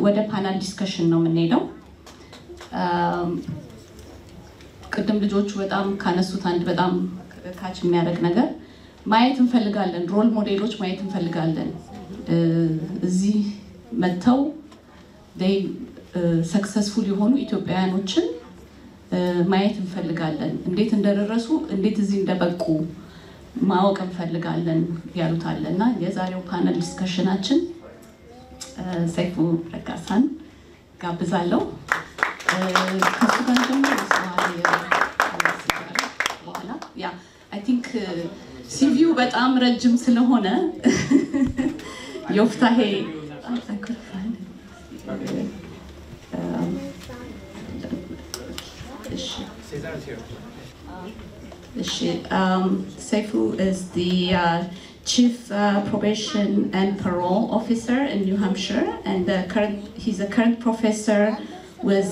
ወደ ፓናል ዲስከሽን ነው የምንሄደው። ቅድም ልጆቹ በጣም ካነሱት አንድ በጣም ካች የሚያደርግ ነገር ማየት እንፈልጋለን፣ ሮል ሞዴሎች ማየት እንፈልጋለን። እዚህ መተው ሰክሰስፉል የሆኑ ኢትዮጵያውያኖችን ማየት እንፈልጋለን። እንዴት እንደደረሱ እንዴት እዚህ እንደበቁ ማወቅ እንፈልጋለን ያሉታልና የዛሬው ፓነል ዲስከሽናችን ሰይፉ ረጋሳን ጋብዛለሁ። ከሱ ጋር ደግሞ ያ አይ ቲንክ ሲቪው በጣም ረጅም ስለሆነ ዮፍታሄ Seifu is the Chief Probation and Parole Officer in New Hampshire, and he's a current professor with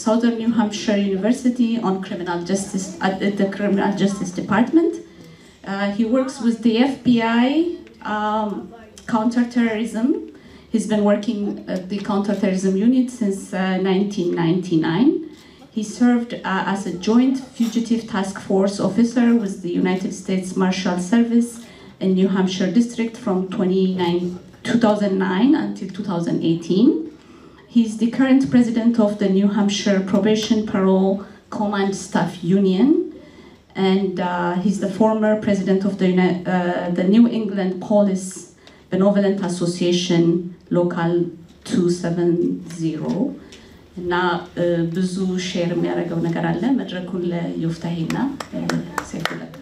Southern New Hampshire University on criminal justice at the Criminal Justice Department. He works with the FBI Counterterrorism. He's been working at the Counterterrorism Unit since 1999. He served as a joint fugitive task force officer with the United States Marshals Service in New Hampshire District from 2009 until 2018. He's the current president of the New Hampshire Probation Parole Command Staff Union, and he's the former president of the New England Police Benevolent Association Local 270. እና ብዙ ሼር የሚያደርገው ነገር አለ። መድረኩን ለዮፍታሄና ሰይፉ ለካ።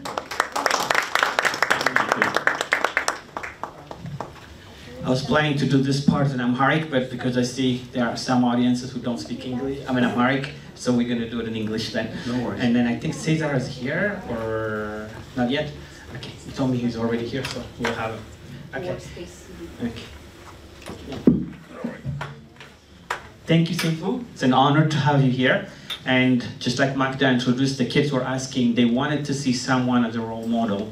I was planning to do this part in Amharic, but because I see there are some audiences who don't speak English, I mean Amharic, so we're going to do it in English then. No worries. And then I think Cesar is here, or not yet? Okay, he told me he's already here, so we'll have him. Okay. Okay. Yeah. Thank you, Seifu. It's an honor to have you here. And just like Magda introduced, the kids were asking, they wanted to see someone as a role model.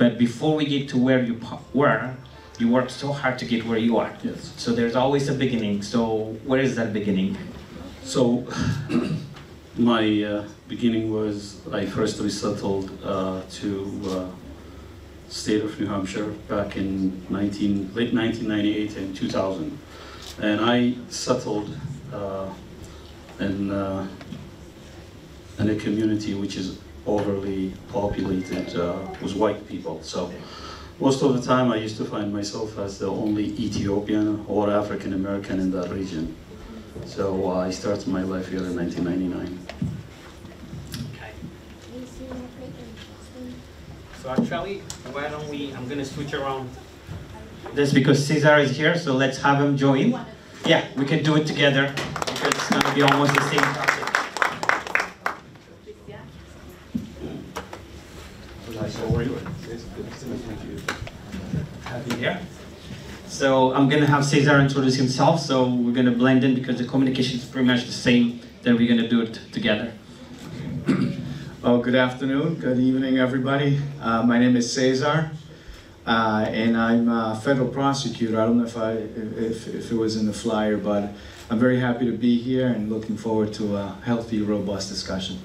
But before we get to where you were, you worked so hard to get where you are. Yes. So there's always a beginning. So where is that beginning? So my beginning was I first resettled to state of New Hampshire back in late 1998 and 2000. And I settled in a community which is overly populated with white people. So most of the time I used to find myself as the only Ethiopian or African American in that region. So I started my life here in 1999. Okay. So actually, why don't I'm going to switch around. That's because Cesar is here, so let's have him join. Yeah, we can do it together because it's going to be almost the same process. Have you here? So I'm going to have Cesar introduce himself, so we're going to blend in because the communication is pretty much the same, then we're going to do it together. Oh, good afternoon, good evening, everybody. My name is Cesar. And I'm a federal prosecutor. I don't know if it was in the flyer, but I'm very happy to be here and looking forward to a healthy, robust discussion.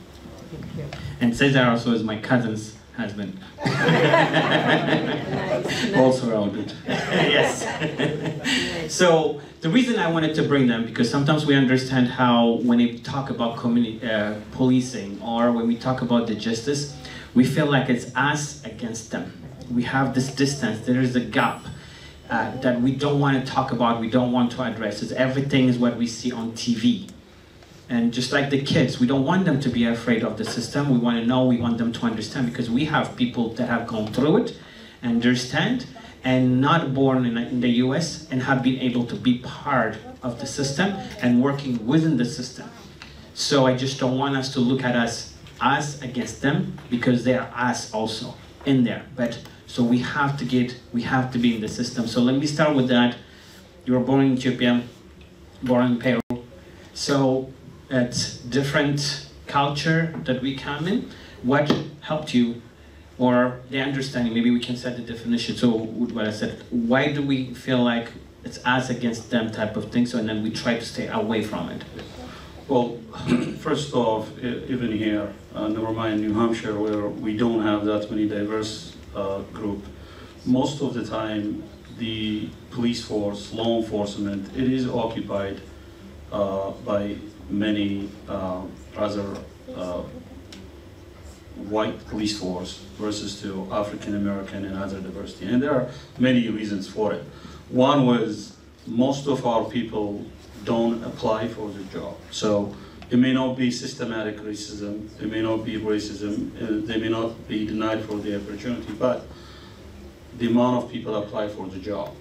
And Cesar also is my cousin's husband. Also rounded. Yes. So the reason I wanted to bring them, because sometimes we understand how when we talk about policing or when we talk about the justice, we feel like it's us against them. We have this distance, there is a gap that we don't want to talk about, we don't want to address. It's everything is what we see on TV. And just like the kids, we don't want them to be afraid of the system. We want to know, we want them to understand, because we have people that have gone through it, understand, and not born in the US and have been able to be part of the system and working within the system. So I just don't want us to look at us against them, because they are us also in there. But so we have to be in the system. So let me start with that. You were born in Ethiopia, born in Peru. So it's different culture that we come in. What helped you, or the understanding, maybe we can set the definition. So what I said, why do we feel like it's us against them type of thing, so and then we try to stay away from it? Well, first off, even here, never mind New Hampshire, where we don't have that many diverse group, most of the time the police force, law enforcement, it is occupied by many rather white police force versus to African American and other diversity. And there are many reasons for it. One was most of our people don't apply for the job. So it may not be systematic racism, it may not be racism, they may not be denied for the opportunity, but the amount of people apply for the job,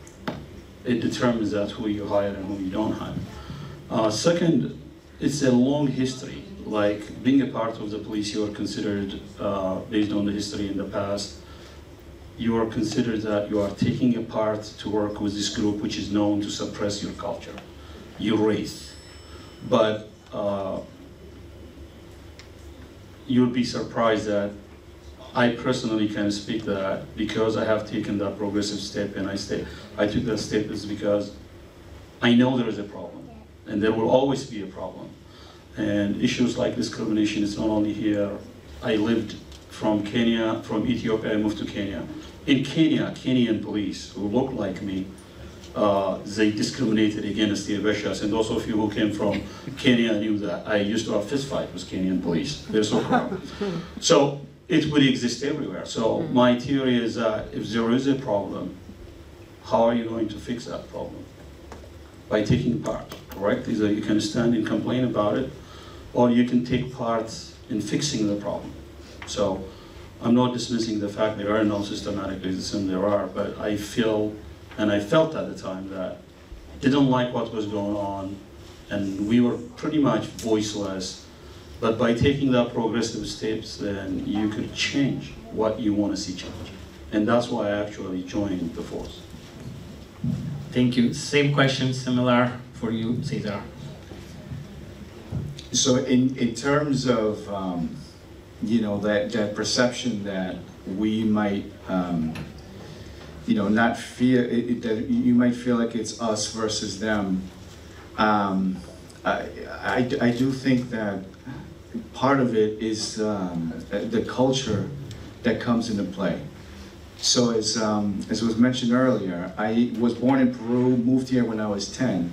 it determines that who you hire and who you don't hire. Second, it's a long history. Like being a part of the police, you are considered, based on the history in the past, you are considered that you are taking a part to work with this group which is known to suppress your culture, your race. But you'll be surprised that I personally can speak that because I have taken that progressive step and I took that step is because I know there is a problem and there will always be a problem. And issues like discrimination is not only here. I lived from Kenya, from Ethiopia, I moved to Kenya. In Kenya, Kenyan police who looked like me, they discriminated against the Habeshas, and those of you who came from Kenya knew that. I used to have fist fight with Kenyan police. They're so proud. So it would exist everywhere. So my theory is that if there is a problem, how are you going to fix that problem? By taking part, correct? Either you can stand and complain about it, or you can take part in fixing the problem. So I'm not dismissing the fact there are no systematic racism, there are, but I feel, and I felt at the time that I didn't like what was going on, and we were pretty much voiceless. But by taking that progressive steps, then you could change what you want to see change. And that's why I actually joined the force. Thank you. Same question, similar for you, Cesar. So in terms of, you know, that perception that we might, you know, not feel, that you might feel like it's us versus them, I do think that part of it is the culture that comes into play. So as was mentioned earlier, I was born in Peru, moved here when I was 10.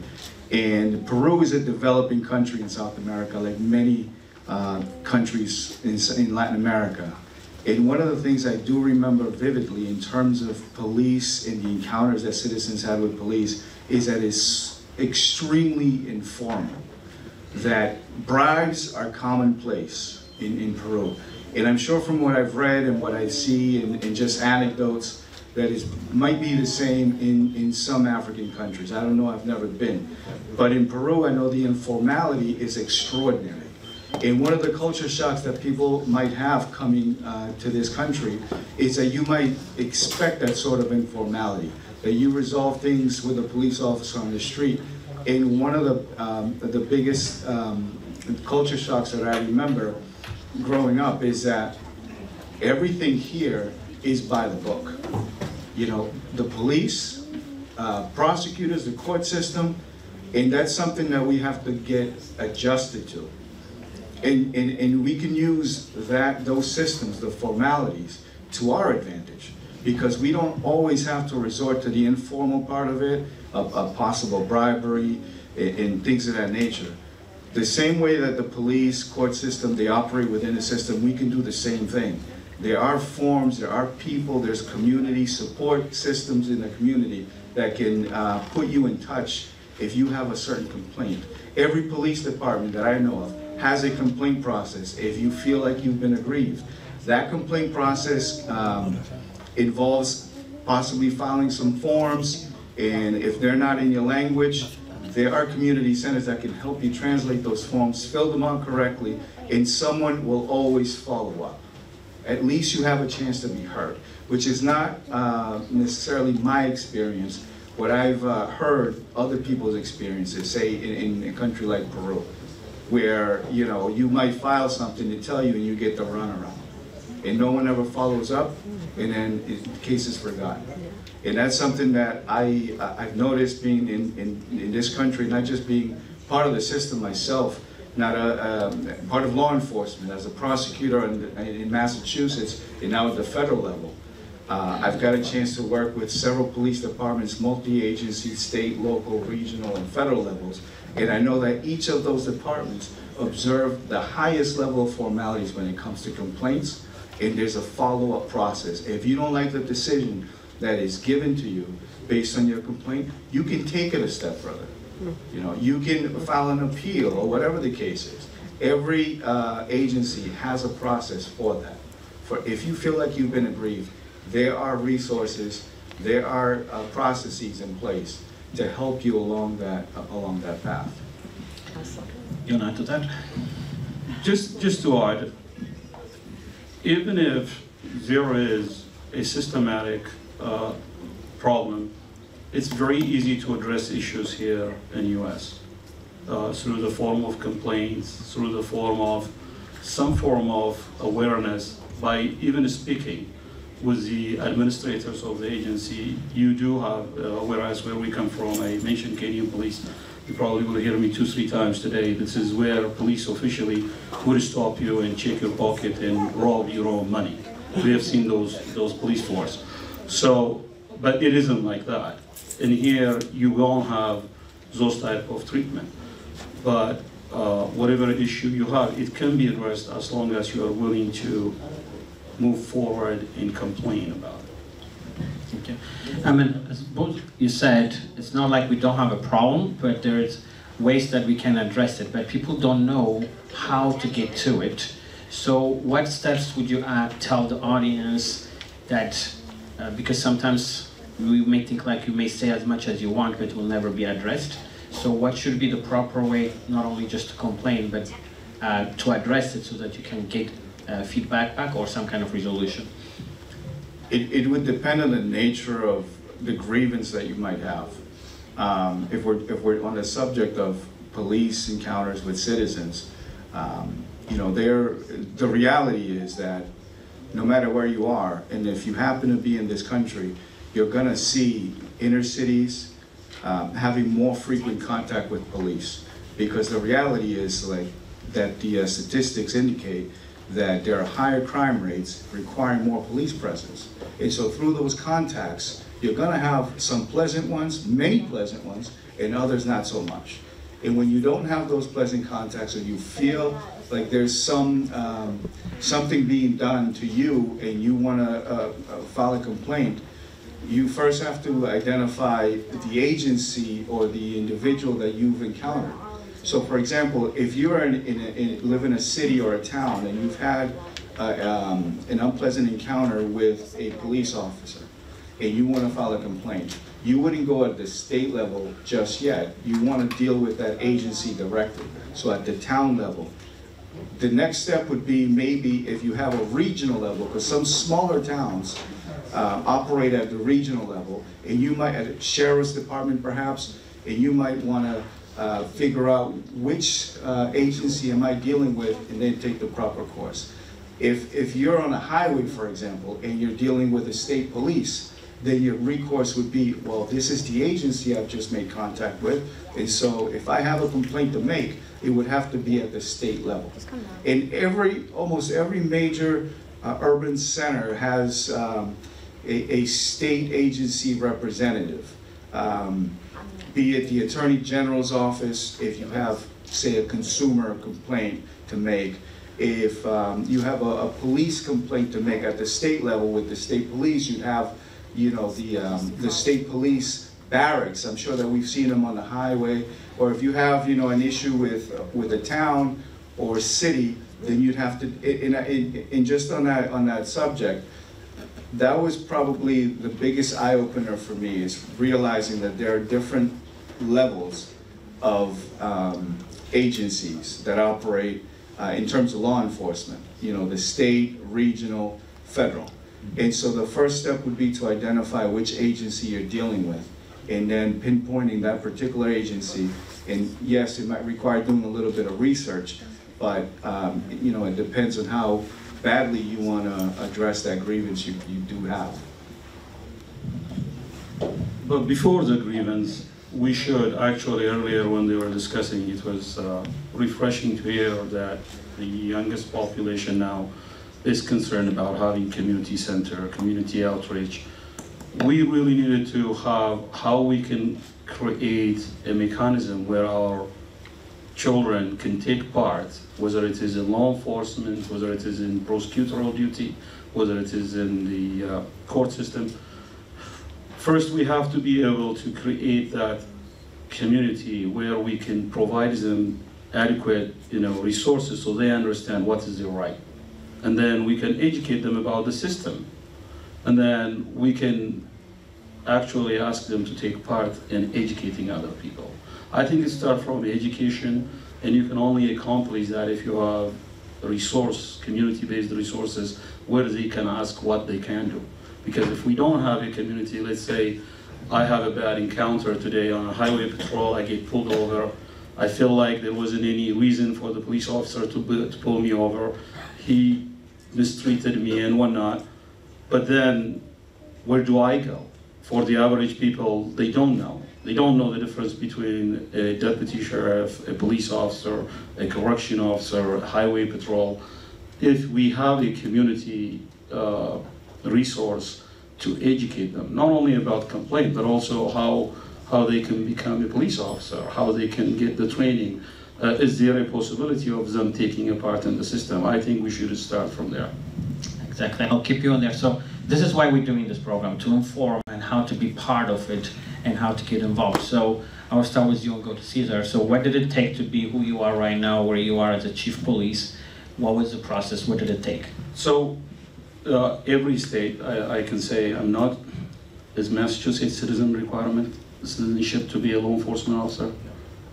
And Peru is a developing country in South America, like many countries in Latin America. And one of the things I do remember vividly in terms of police and the encounters that citizens had with police is that it's extremely informal, that bribes are commonplace in Peru. And I'm sure from what I've read and what I see and just anecdotes, that it might be the same in some African countries. I don't know, I've never been. But in Peru, I know the informality is extraordinary. And one of the culture shocks that people might have coming to this country is that you might expect that sort of informality, that you resolve things with a police officer on the street. And one of the biggest culture shocks that I remember growing up is that everything here is by the book. You know, the police, prosecutors, the court system, and that's something that we have to get adjusted to. And we can use those systems, the formalities, to our advantage, because we don't always have to resort to the informal part of it, of possible bribery and things of that nature. The same way that the police, court system, they operate within the system, we can do the same thing. There are forms, there are people, there's community support systems in the community that can put you in touch if you have a certain complaint. Every police department that I know of has a complaint process if you feel like you've been aggrieved. That complaint process involves possibly filing some forms, and if they're not in your language, there are community centers that can help you translate those forms, fill them out correctly, and someone will always follow up. At least you have a chance to be heard, which is not necessarily my experience, what I've heard other people's experiences, say in a country like Peru, where you know you might file something to tell you and you get the runaround. and no one ever follows up, and then the case is forgotten. And that's something that I've noticed being in this country, not just being part of the system myself, not part of law enforcement, as a prosecutor in Massachusetts, and now at the federal level. I've got a chance to work with several police departments, multi-agency, state, local, regional, and federal levels, and I know that each of those departments observe the highest level of formalities when it comes to complaints, and there's a follow-up process. If you don't like the decision that is given to you based on your complaint, you can take it a step further. You know, you can file an appeal or whatever the case is. Every agency has a process for that. For if you feel like you've been aggrieved, there are resources, there are processes in place to help you along that path. You want to add to that? Just to add, even if there is a systematic problem, it's very easy to address issues here in the U.S. Through the form of complaints, through the form of some form of awareness, by even speaking with the administrators of the agency. You do have, whereas where we come from, I mentioned Kenyan police, you probably will hear me 2-3 times today. This is where police officially would stop you and check your pocket and rob your own money. We have seen those police force. So, but it isn't like that. And here you won't have those type of treatment. But whatever issue you have, it can be addressed as long as you are willing to move forward and complain about it. Thank you. I mean, as both you said, it's not like we don't have a problem, but there's ways that we can address it, but people don't know how to get to it. So what steps would you tell the audience that, because sometimes we may think like you may say as much as you want, but it will never be addressed. So what should be the proper way, not only just to complain, but to address it so that you can get feedback back or some kind of resolution? It would depend on the nature of the grievance that you might have. If we're on the subject of police encounters with citizens, you know, the reality is that no matter where you are, and if you happen to be in this country, you're gonna see inner cities having more frequent contact with police, because the reality is like that the statistics indicate that there are higher crime rates requiring more police presence. And so through those contacts, you're gonna have some pleasant ones, many pleasant ones, and others not so much. And when you don't have those pleasant contacts, or you feel like there's something being done to you and you wanna file a complaint, you first have to identify the agency or the individual that you've encountered. So for example, if you live in a city or a town and you've had an unpleasant encounter with a police officer and you want to file a complaint, you wouldn't go at the state level just yet. You want to deal with that agency directly. So at the town level. The next step would be maybe if you have a regional level, because some smaller towns operate at the regional level, and you might, at a sheriff's department perhaps, and you might want to figure out which agency am I dealing with, and then take the proper course. If you're on a highway, for example, and you're dealing with the state police, then your recourse would be, well, this is the agency I've just made contact with, and so if I have a complaint to make, it would have to be at the state level. And almost every major urban center has a state agency representative. Be it the Attorney General's office, if you have, say, a consumer complaint to make, if you have a police complaint to make at the state level with the state police, you'd have, you know, the state police barracks. I'm sure that we've seen them on the highway. Or if you have, you know, an issue with a town or a city, then you'd have to, and just on that subject, that was probably the biggest eye-opener for me, is realizing that there are different levels of agencies that operate in terms of law enforcement, you know, the state, regional, federal. And so the first step would be to identify which agency you're dealing with, and then pinpointing that particular agency. And yes, it might require doing a little bit of research, but you know, it depends on how badly you want to address that grievance you do have. But before the grievance, we should actually, earlier when they were discussing, it was refreshing to hear that the youngest population now is concerned about having community center, community outreach. We really needed to have how we can create a mechanism where our children can take part, whether it is in law enforcement, whether it is in prosecutorial duty, whether it is in the court system. First, we have to be able to create that community where we can provide them adequate, resources so they understand what is their right. And then we can educate them about the system. And then we can actually ask them to take part in educating other people. I think it starts from education, and you can only accomplish that if you have community-based resources where they can ask what they can do. Because if we don't have a community, let's say I have a bad encounter today on a highway patrol, I get pulled over, I feel like there wasn't any reason for the police officer to pull me over, he mistreated me and whatnot, but then where do I go? For the average people, they don't know. They don't know the difference between a deputy sheriff, a police officer, a correction officer, a highway patrol. If we have a community resource to educate them, not only about complaint, but also how they can become a police officer, how they can get the training. Is there a possibility of them taking a part in the system? I think we should start from there. Exactly, I'll keep you on there. So this is why we're doing this program, to inform and how to be part of it and how to get involved. So I'll start with you and go to Cesar. So what did it take to be who you are right now, where you are as a chief police? What was the process? What did it take? So every state, I can say, is Massachusetts citizen requirement, citizenship to be a law enforcement officer?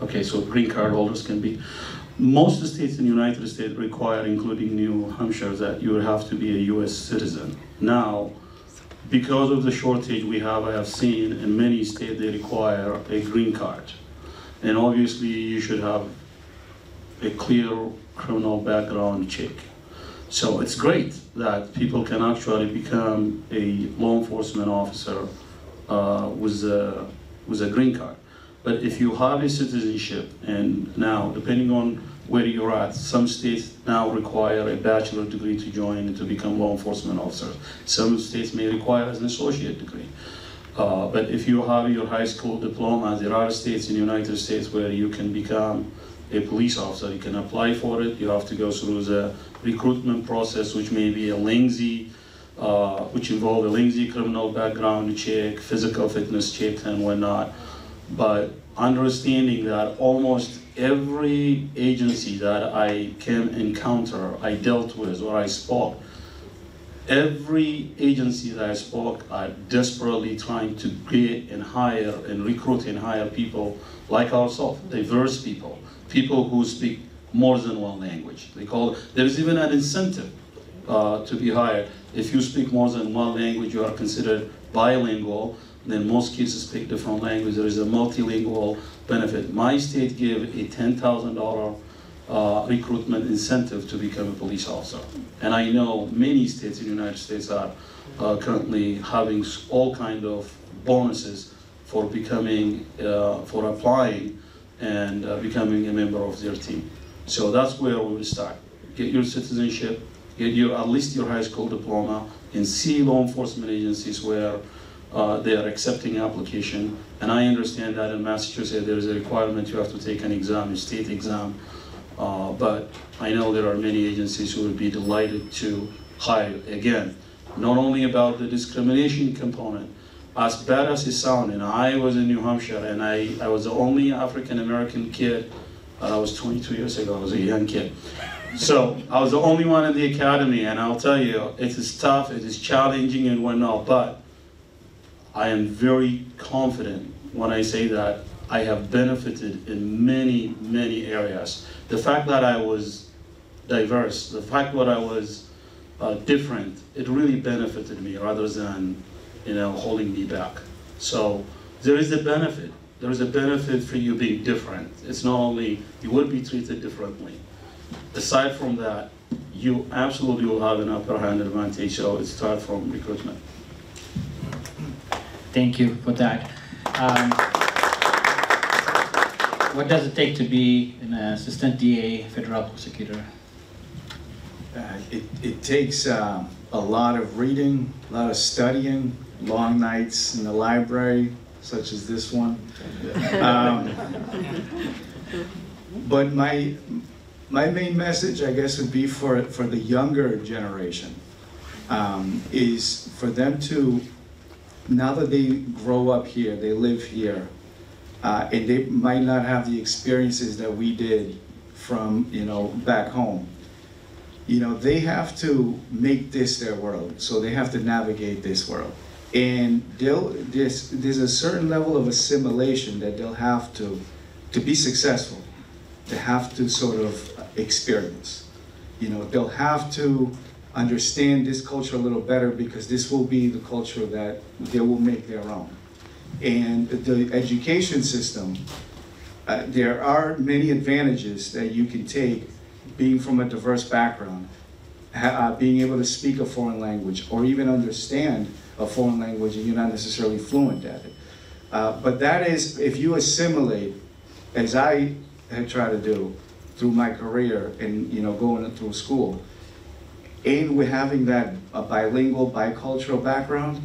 Okay, so green card holders can be. Most of the states in the United States require, including New Hampshire, that you would have to be a US citizen. Now, because of the shortage I have seen in many states, they require a green card. And obviously you should have a clear criminal background check. So it's great that people can actually become a law enforcement officer with a green card. But if you have a citizenship, and now depending on where you're at, some states now require a bachelor degree to join and to become law enforcement officers. Some states may require an associate degree. But if you have your high school diploma, there are states in the United States where you can become a police officer. You can apply for it. You have to go through the recruitment process, which may be which involve a lengthy criminal background check, physical fitness check, and whatnot. But understanding that almost every agency that I can encounter, I dealt with, or I spoke, every agency that I spoke are desperately trying to get and hire and recruit and hire people like ourselves, diverse people, people who speak more than one language. There's even an incentive to be hired. If you speak more than one language, you are considered bilingual. Then most kids speak different languages. There is a multilingual benefit. My state gave a $10,000 recruitment incentive to become a police officer. And I know many states in the United States are currently having all kinds of bonuses for for applying and becoming a member of their team. So that's where we will start. Get your citizenship, get at least your high school diploma, and see law enforcement agencies where they are accepting application. And I understand that in Massachusetts there is a requirement you have to take an exam, a state exam. But I know there are many agencies who would be delighted to hire. Again, not only about the discrimination component, as bad as it sounded, and I was in New Hampshire, and I was the only African-American kid. I was 22 years ago, I was a young kid. So I was the only one in the academy, and I'll tell you, it is tough, it is challenging and whatnot, but I am very confident when I say that I have benefited in many, many areas. The fact that I was diverse, the fact that I was different, it really benefited me rather than, holding me back. So there is a benefit. There is a benefit for you being different. It's not only you will be treated differently. Aside from that, you absolutely will have an upper hand advantage. So it starts from recruitment. Thank you for that. What does it take to be an assistant DA, federal prosecutor? It takes a lot of reading, a lot of studying, long nights in the library, such as this one. But my main message, I guess, would be for the younger generation, is for them to, now that they grow up here, they live here, and they might not have the experiences that we did from, back home. They have to make this their world, so they have to navigate this world. And there's a certain level of assimilation that they'll have to be successful, to have to sort of experience. They'll have to understand this culture a little better, because this will be the culture that they will make their own. And the education system, there are many advantages that you can take being from a diverse background, being able to speak a foreign language or even understand a foreign language and you're not necessarily fluent at it. But that is, if you assimilate, as I had tried to do through my career and going through school, and with having that bilingual, bicultural background,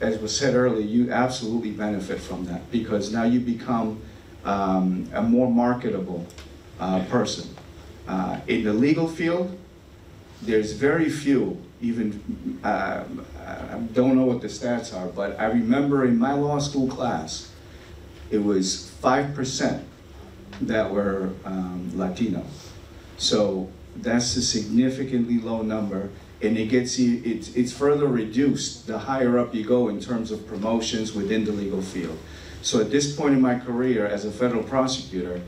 as was said earlier, you absolutely benefit from that, because now you become a more marketable person. In the legal field, there's very few, even, I don't know what the stats are, but I remember in my law school class, it was 5% that were Latino. So that's a significantly low number, and it's further reduced the higher up you go in terms of promotions within the legal field. So at this point in my career as a federal prosecutor,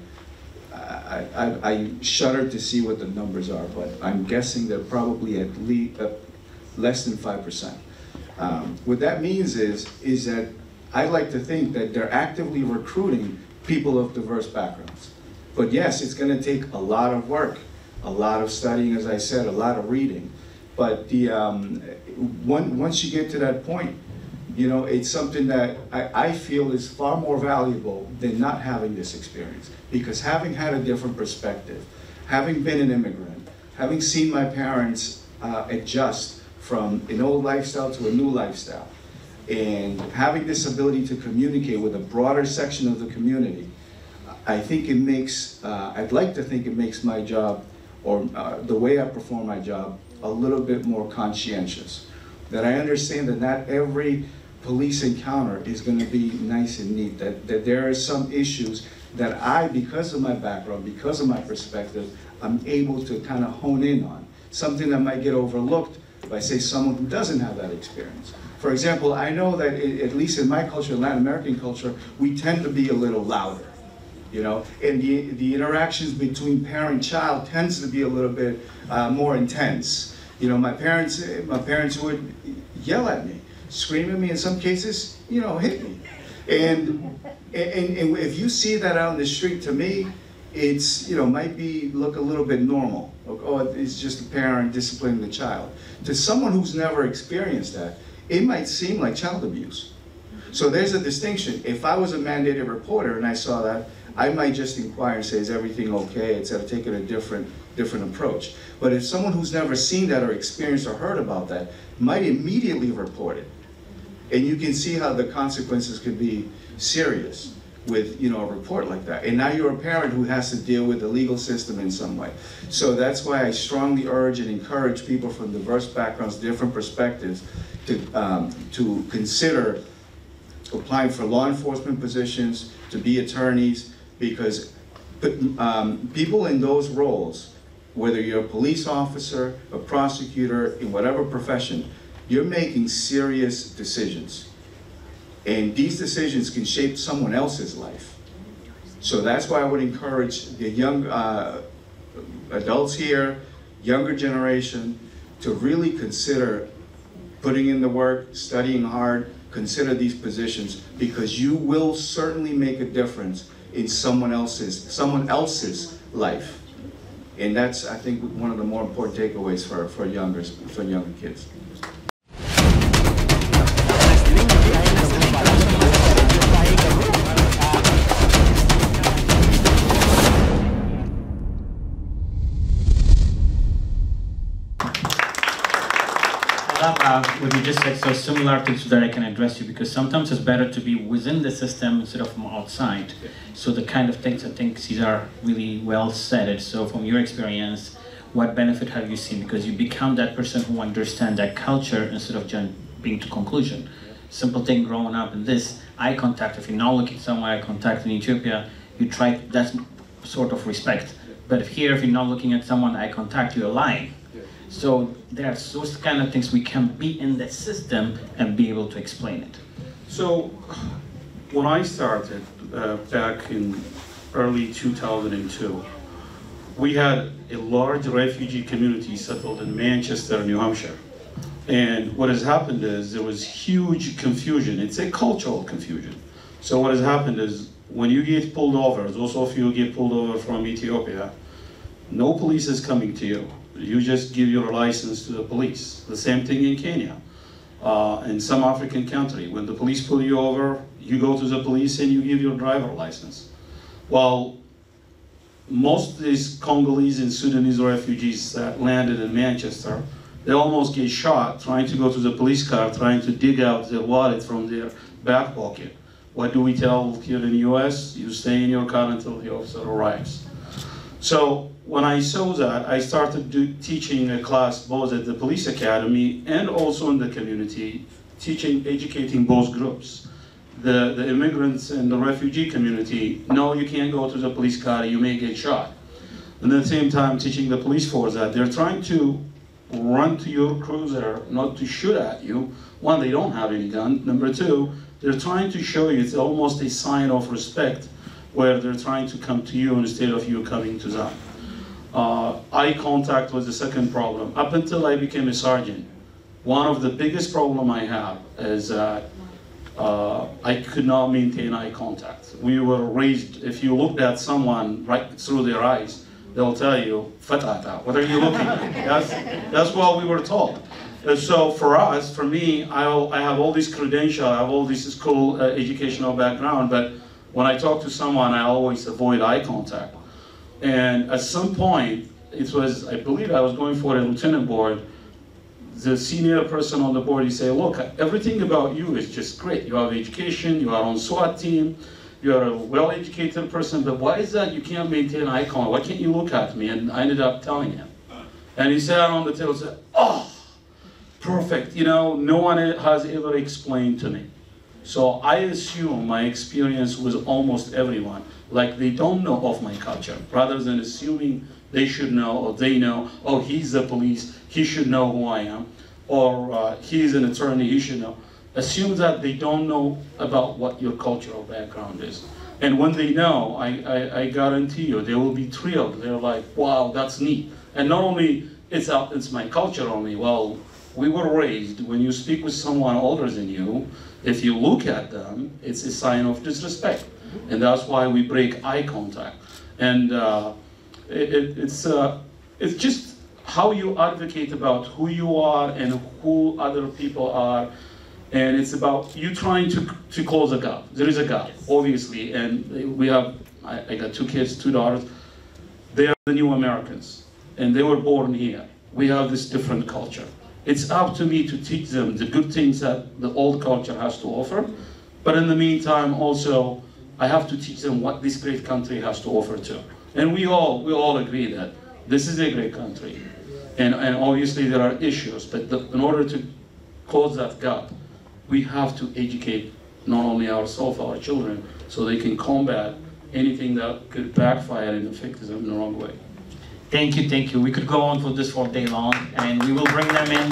I shudder to see what the numbers are, but I'm guessing they're probably at least less than 5%. What that means is that I like to think that they're actively recruiting people of diverse backgrounds. But yes, it's going to take a lot of work, a lot of studying, as I said, a lot of reading. But once you get to that point, it's something that I feel is far more valuable than not having this experience. Because having had a different perspective, having been an immigrant, having seen my parents adjust from an old lifestyle to a new lifestyle, and having this ability to communicate with a broader section of the community, I think it makes, I'd like to think it makes my job, or the way I perform my job, a little bit more conscientious. That I understand that not every police encounter is going to be nice and neat, that there are some issues that I, because of my background, because of my perspective, I'm able to kind of hone in on. Something that might get overlooked by, say, someone who doesn't have that experience. For example, I know that at least in my culture, Latin American culture, we tend to be a little louder, and the interactions between parent-child tends to be a little bit more intense. My parents would yell at me, scream at me, in some cases, hit me. And if you see that out in the street, to me, it's, might look a little bit normal. Like, oh, it's just a parent disciplining the child. To someone who's never experienced that, it might seem like child abuse. So there's a distinction. If I was a mandated reporter and I saw that, I might just inquire and say, is everything okay, instead of taking a different approach. But if someone who's never seen that or experienced or heard about that might immediately report it, and you can see how the consequences could be serious with a report like that. And now you're a parent who has to deal with the legal system in some way. So that's why I strongly urge and encourage people from diverse backgrounds, different perspectives, to consider applying for law enforcement positions, to be attorneys, because people in those roles, whether you're a police officer, a prosecutor, in whatever profession, you're making serious decisions. And these decisions can shape someone else's life. So that's why I would encourage the young adults here, younger generation, to really consider putting in the work, studying hard, consider these positions, because you will certainly make a difference in someone else's life. And that's, I think, one of the more important takeaways for younger kids. What you just said, so similar to so that I can address you, because sometimes it's better to be within the system instead of from outside. So the kind of things I think Cesar really well said it. So from your experience, what benefit have you seen? Because you become that person who understands that culture instead of jumping to conclusion. Simple thing growing up in this, eye contact, if you're not looking somewhere, eye contact in Ethiopia, you try, that's sort of respect. But here, if you're not looking at someone, eye contact, you're lying. So there's those kind of things we can be in the system and be able to explain it. So when I started back in early 2002, we had a large refugee community settled in Manchester, New Hampshire. And what has happened is there was huge confusion. It's a cultural confusion. So what has happened is when you get pulled over, those of you get pulled over from Ethiopia, no police is coming to you. You just give your license to the police. The same thing in Kenya. In some African country, when the police pull you over, you go to the police and you give your driver license. Well, most of these Congolese and Sudanese refugees that landed in Manchester, they almost get shot trying to go to the police car, trying to dig out their wallet from their back pocket. What do we tell here in the US? You stay in your car until the officer arrives. So when I saw that, I started teaching a class both at the police academy and also in the community, educating both groups. The immigrants and the refugee community, no, you can't go to the police car, you may get shot. And at the same time, teaching the police force that they're trying to run to your cruiser, not to shoot at you. One, they don't have any gun. Number two, they're trying to show you it's almost a sign of respect, where they're trying to come to you instead of you coming to them. Eye contact was the second problem. Up until I became a sergeant, one of the biggest problem I have is that I could not maintain eye contact. We were raised, if you looked at someone right through their eyes, they'll tell you, "Fatata, what are you looking at?" That's what we were taught. And so for us, for me, I have all these credentials, I have all this school educational background, but when I talk to someone, I always avoid eye contact. And at some point, it was, I believe I was going for a lieutenant board, the senior person on the board, he said, "Look, everything about you is just great. You have education, you are on SWAT team, you are a well-educated person, but why is that you can't maintain eye contact? Why can't you look at me?" And I ended up telling him. And he sat on the table and said, "Oh, perfect. You know, no one has ever explained to me." So I assume my experience with almost everyone, like they don't know of my culture, rather than assuming they should know, or they know, oh, he's the police, he should know who I am, or he's an attorney, he should know. Assume that they don't know about what your cultural background is. And when they know, I guarantee you, they will be thrilled. They're like, wow, that's neat. And not only, it's my culture only, well, we were raised, when you speak with someone older than you, if you look at them, it's a sign of disrespect. And that's why we break eye contact. And it's just how you advocate about who you are and who other people are. And it's about you trying to close a gap. There is a gap, obviously. And we have, I got 2 kids, 2 daughters. They are the new Americans. And they were born here. We have this different culture. It's up to me to teach them the good things that the old culture has to offer. But in the meantime, also, I have to teach them what this great country has to offer too. And we all agree that this is a great country. And obviously there are issues, but in order to close that gap, we have to educate not only ourselves, our children, so they can combat anything that could backfire and affect them in the wrong way. Thank you, thank you. We could go on for this for day long, and we will bring them in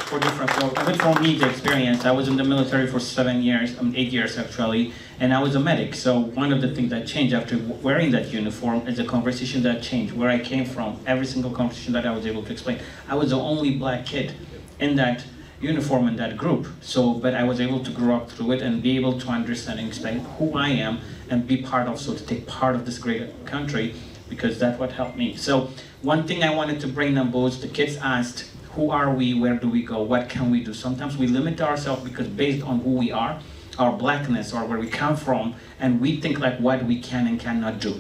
for different roles. Even for me, the experience, I was in the military for 7 years, 8 years actually, and I was a medic. So one of the things that changed after wearing that uniform is the conversation that changed, where I came from, every single conversation that I was able to explain. I was the only black kid in that uniform in that group. So, but I was able to grow up through it and be able to understand and explain who I am and be part of, so to take part of this great country. because that's what helped me. So one thing I wanted to bring them both, the kids asked, who are we, where do we go, what can we do? Sometimes we limit ourselves because based on who we are, our blackness or where we come from, and we think like what we can and cannot do.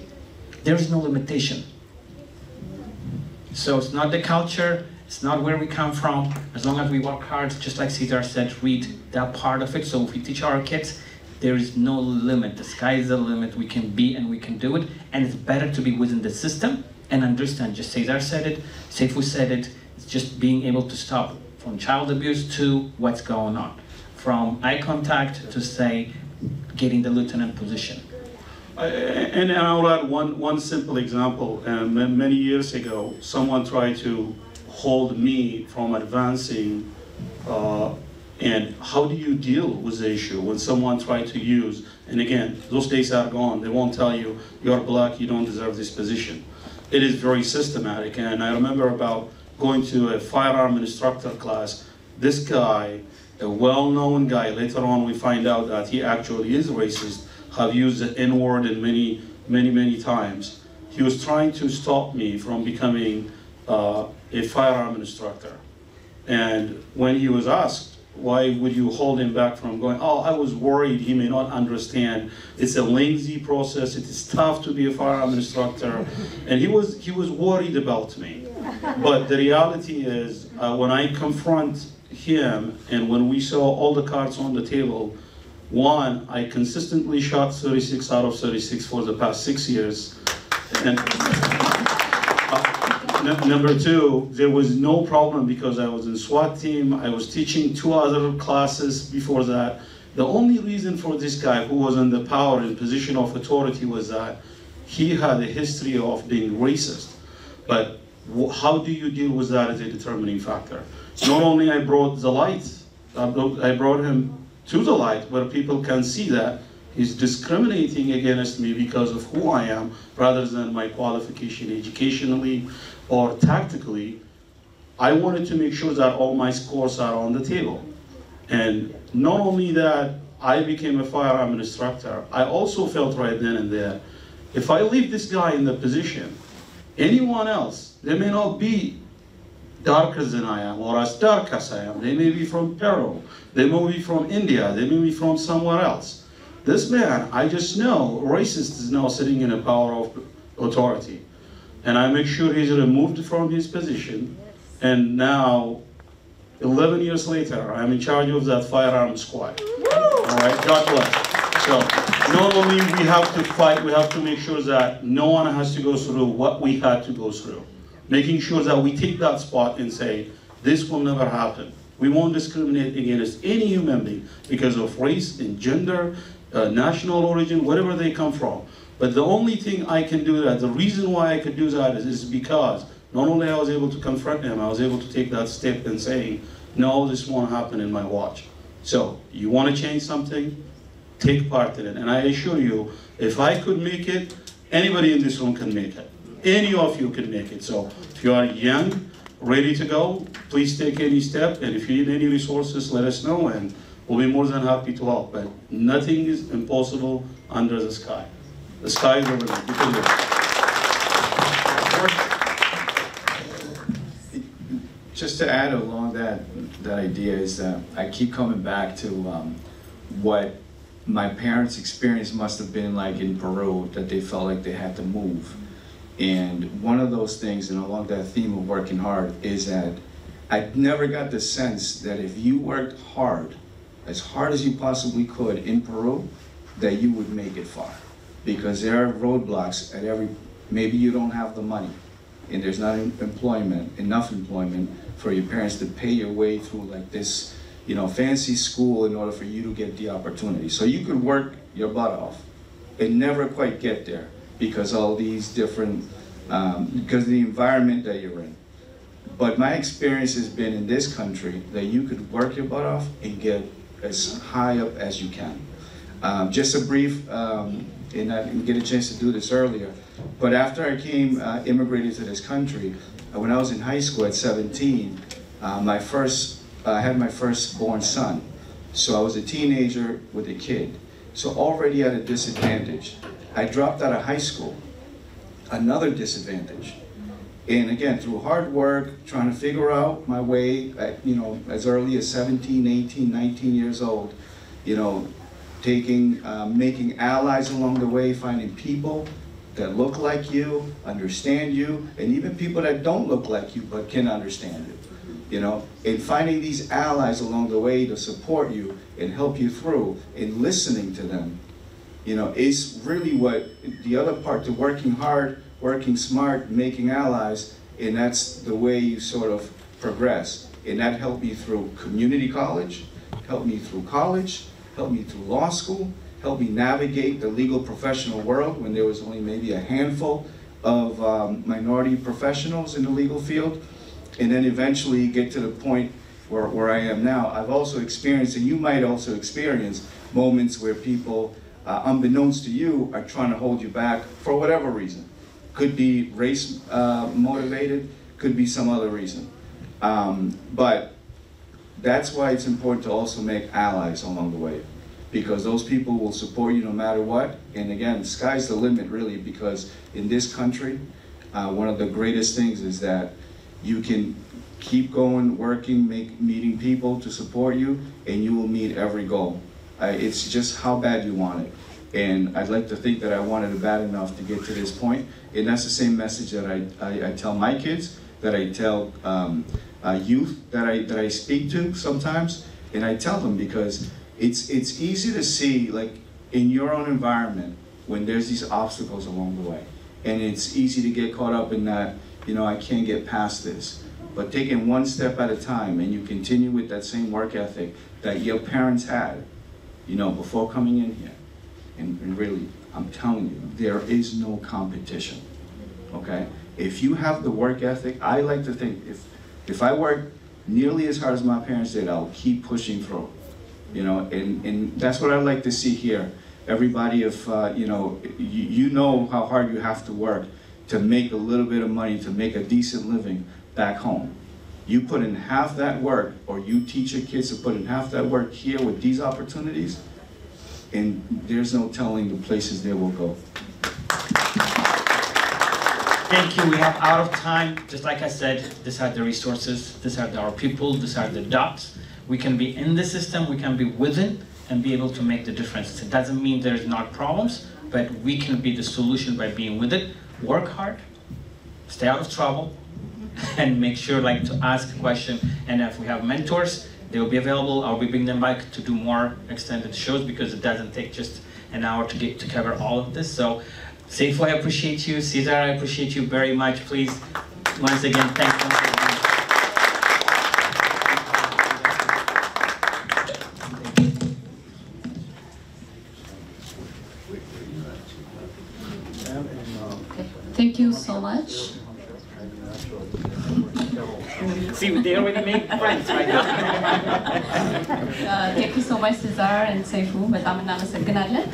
There's no limitation. So it's not the culture, it's not where we come from. As long as we work hard, just like Cesar said, read that part of it. So if we teach our kids, there is no limit. The sky is the limit. We can be and we can do it. And it's better to be within the system and understand. Just Cesar said it, Seifu said it. It's just being able to stop from child abuse to what's going on. From eye contact to, say, getting the lieutenant position. And I'll add one simple example. Many years ago, someone tried to hold me from advancing. And how do you deal with the issue when someone tried to use, and again, those days are gone. They won't tell you, you're black, you don't deserve this position. It is very systematic. And I remember about going to a firearm instructor class. This guy, a well-known guy, later on we find out that he actually is racist, have used the N-word in many times. He was trying to stop me from becoming a firearm instructor. And when he was asked, why would you hold him back from going, oh, I was worried he may not understand. It's a lengthy process, it is tough to be a firearm instructor. And he was worried about me. But the reality is, when I confront him, and when we saw all the cards on the table, one, I consistently shot 36 out of 36 for the past 6 years. And number two, there was no problem because I was in SWAT team. I was teaching 2 other classes before that. The only reason for this guy who was in the power and position of authority was that he had a history of being racist. But how do you deal with that as a determining factor? Not only I brought the light, I brought him to the light where people can see that he's discriminating against me because of who I am rather than my qualification educationally or tactically. I wanted to make sure that all my scores are on the table. And not only that, I became a firearm instructor, I also felt right then and there, if I leave this guy in the position, anyone else, they may not be darker than I am or as dark as I am. They may be from Parole, they may be from India, they may be from somewhere else. This man, I just know, racist is now sitting in a power of authority. And I make sure he's removed from his position. And now, 11 years later, I'm in charge of that firearm squad. All right, God bless. So, not only we have to fight, we have to make sure that no one has to go through what we had to go through. Making sure that we take that spot and say, this will never happen. We won't discriminate against any human being because of race and gender, national origin, whatever they come from. But the only thing I can do that, the reason why I could do that is because not only I was able to confront him, I was able to take that step and saying, no, this won't happen in my watch. So, you want to change something? Take part in it. And I assure you, if I could make it, anybody in this room can make it. Any of you can make it. So, if you are young, ready to go, please take any step. And if you need any resources, let us know, and we'll be more than happy to help. But nothing is impossible under the sky. The sky is the limit. You can do it. Just to add along that idea is that I keep coming back to what my parents' experience must have been like in Peru, that they felt like they had to move. And one of those things, and along that theme of working hard, is that I never got the sense that if you worked hard as you possibly could in Peru, that you would make it far. Because there are roadblocks at every, maybe you don't have the money, and there's not enough employment for your parents to pay your way through like this, you know, fancy school in order for you to get the opportunity. So you could work your butt off and never quite get there because all these different, because of the environment that you're in. But my experience has been in this country that you could work your butt off and get as high up as you can. Just a brief, and I didn't get a chance to do this earlier, but after I immigrated to this country, when I was in high school at 17, I had my firstborn son. So I was a teenager with a kid. So already at a disadvantage. I dropped out of high school. another disadvantage. And again, through hard work, trying to figure out my way, you know, as early as 17, 18, 19 years old, you know, making allies along the way, finding people that look like you, understand you, and even people that don't look like you but can understand you, you know, and finding these allies along the way to support you and help you through, and listening to them, you know, is really what the other part to working hard, working smart, making allies, and that's the way you sort of progress. And that helped me through community college, helped me through college, helped me through law school, helped me navigate the legal professional world when there was only maybe a handful of minority professionals in the legal field, and then eventually get to the point where I am now. I've also experienced, and you might also experience, moments where people, unbeknownst to you, are trying to hold you back for whatever reason. Could be race motivated, could be some other reason. But that's why it's important to also make allies along the way, because those people will support you no matter what. And again, the sky's the limit really, because in this country, one of the greatest things is that you can keep going, working, meeting people to support you, and you will meet every goal. It's just how bad you want it. And I'd like to think that I wanted it bad enough to get to this point. And that's the same message that I tell my kids, that I tell youth that I speak to sometimes. And I tell them because it's easy to see, like, in your own environment when there's these obstacles along the way. And it's easy to get caught up in that, you know, I can't get past this. But taking one step at a time, and you continue with that same work ethic that your parents had, you know, before coming in here. And really, I'm telling you, there is no competition, okay? If you have the work ethic, I like to think, if I work nearly as hard as my parents did, I'll keep pushing through, you know? And that's what I like to see here. Everybody, if, you know, you know how hard you have to work to make a little bit of money, to make a decent living back home. You put in half that work, or you teach your kids to put in half that work here with these opportunities, and there's no telling the places they will go. Thank you. We have out of time. Just like I said, these are the resources, these are our people, these are the dots. We can be in the system, we can be within, and be able to make the difference. It doesn't mean there's not problems, but we can be the solution by being with it. Work hard, stay out of trouble, and make sure, like, to ask a question. And if we have mentors, they will be available. I'll be bringing them back to do more extended shows, because it doesn't take just an hour to cover all of this. So, Seifu, I appreciate you. Cesar, I appreciate you very much. Please, once again, thank you. Thank you so much. See, they already made friends right now. Thank you so much, Cesar and Seifu. በጣም እናመሰግናለን።